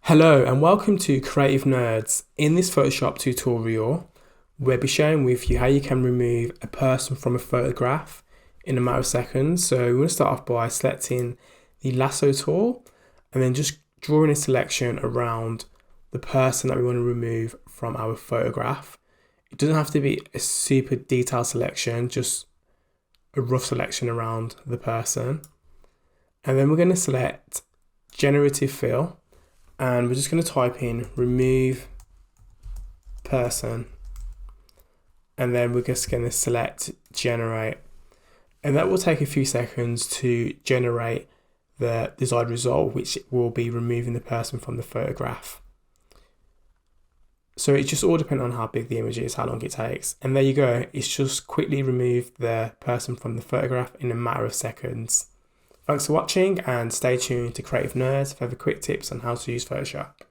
Hello and welcome to Creative Nerds. In this Photoshop tutorial, we'll be sharing with you how you can remove a person from a photograph in a matter of seconds. So we're going to start off by selecting the lasso tool and then just drawing a selection around the person that we want to remove from our photograph. It doesn't have to be a super detailed selection, just a rough selection around the person. And then we're going to select Generative Fill. And we're just going to type in remove person, and then we're just going to select generate, and that will take a few seconds to generate the desired result, which will be removing the person from the photograph. So it just all depends on how big the image is, how long it takes, and there you go. It's just quickly removed the person from the photograph in a matter of seconds. Thanks for watching and stay tuned to Creative Nerds for further quick tips on how to use Photoshop.